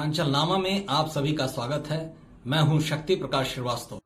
अंचलनामा में आप सभी का स्वागत है। मैं हूं शक्ति प्रकाश श्रीवास्तव।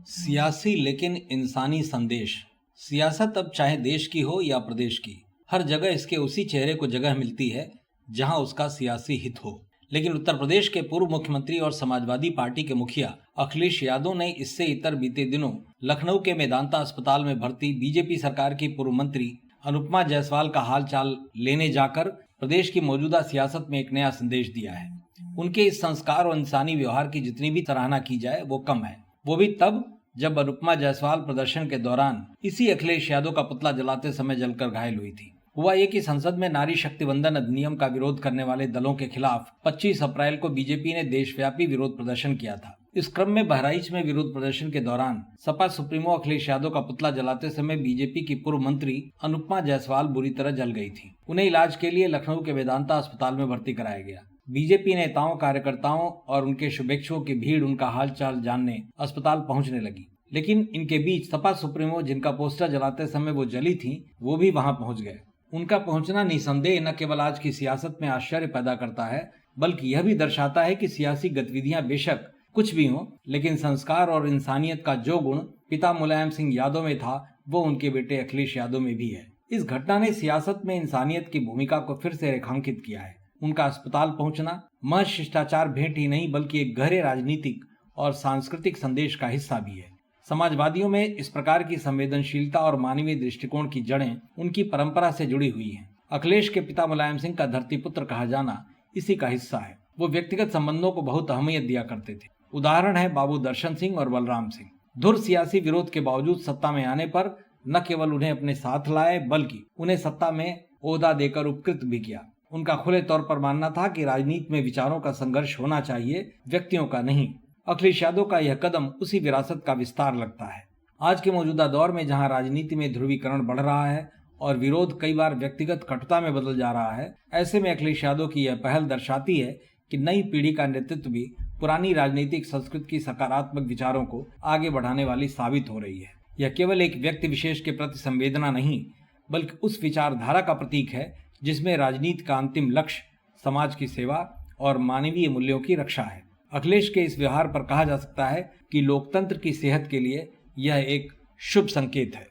सियासी लेकिन इंसानी संदेश। सियासत अब चाहे देश की हो या प्रदेश की, हर जगह इसके उसी चेहरे को जगह मिलती है जहां उसका सियासी हित हो। लेकिन उत्तर प्रदेश के पूर्व मुख्यमंत्री और समाजवादी पार्टी के मुखिया अखिलेश यादव ने इससे इतर बीते दिनों लखनऊ के मेदांता अस्पताल में भर्ती बीजेपी सरकार की पूर्व मंत्री अनुपमा जायसवाल का हाल चाल लेने जाकर प्रदेश की मौजूदा सियासत में एक नया संदेश दिया है। उनके इस संस्कार और इंसानी व्यवहार की जितनी भी सराहना की जाए वो कम है, वो भी तब जब अनुपमा जायसवाल प्रदर्शन के दौरान इसी अखिलेश यादव का पुतला जलाते समय जलकर घायल हुई थी। हुआ ये कि संसद में नारी शक्ति वंदन अधिनियम का विरोध करने वाले दलों के खिलाफ 25 अप्रैल को बीजेपी ने देशव्यापी विरोध प्रदर्शन किया था। इस क्रम में बहराइच में विरोध प्रदर्शन के दौरान सपा सुप्रीमो अखिलेश यादव का पुतला जलाते समय बीजेपी की पूर्व मंत्री अनुपमा जायसवाल बुरी तरह जल गई थी। उन्हें इलाज के लिए लखनऊ के वेदांता अस्पताल में भर्ती कराया गया। बीजेपी नेताओं, कार्यकर्ताओं और उनके शुभेच्छुओं की भीड़ उनका हालचाल जानने अस्पताल पहुंचने लगी। लेकिन इनके बीच सपा सुप्रीमो जिनका पोस्टर जलाते समय वो जली थी, वो भी वहां पहुंच गए। उनका पहुंचना निसंदेह न केवल आज की सियासत में आश्चर्य पैदा करता है, बल्कि यह भी दर्शाता है कि सियासी गतिविधियां बेशक कुछ भी हों, लेकिन संस्कार और इंसानियत का जो गुण पिता मुलायम सिंह यादव में था, वो उनके बेटे अखिलेश यादव में भी है। इस घटना ने सियासत में इंसानियत की भूमिका को फिर से रेखांकित किया है। उनका अस्पताल पहुंचना महज शिष्टाचार भेंट ही नहीं, बल्कि एक गहरे राजनीतिक और सांस्कृतिक संदेश का हिस्सा भी है। समाजवादियों में इस प्रकार की संवेदनशीलता और मानवीय दृष्टिकोण की जड़ें उनकी परंपरा से जुड़ी हुई हैं। अखिलेश के पिता मुलायम सिंह का धरतीपुत्र कहा जाना इसी का हिस्सा है। वो व्यक्तिगत संबंधों को बहुत अहमियत दिया करते थे। उदाहरण है बाबू दर्शन सिंह और बलराम सिंह। धुर सियासी विरोध के बावजूद सत्ता में आने पर न केवल उन्हें अपने साथ लाए, बल्कि उन्हें सत्ता में ओहदा देकर उपकृत भी किया। उनका खुले तौर पर मानना था कि राजनीति में विचारों का संघर्ष होना चाहिए, व्यक्तियों का नहीं। अखिलेश यादव का यह कदम उसी विरासत का विस्तार लगता है। आज के मौजूदा दौर में जहां राजनीति में ध्रुवीकरण बढ़ रहा है और विरोध कई बार व्यक्तिगत कटुता में बदल जा रहा है, ऐसे में अखिलेश यादव की यह पहल दर्शाती है कि नई पीढ़ी का नेतृत्व भी पुरानी राजनीतिक संस्कृति की सकारात्मक विचारों को आगे बढ़ाने वाली साबित हो रही है। यह केवल एक व्यक्ति विशेष के प्रति संवेदना नहीं, बल्कि उस विचारधारा का प्रतीक है जिसमें राजनीति का अंतिम लक्ष्य समाज की सेवा और मानवीय मूल्यों की रक्षा है। अखिलेश के इस व्यवहार पर कहा जा सकता है कि लोकतंत्र की सेहत के लिए यह एक शुभ संकेत है।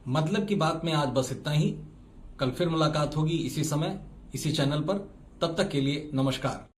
मतलब की बात में आज बस इतना ही। कल फिर मुलाकात होगी इसी समय, इसी चैनल पर। तब तक के लिए नमस्कार।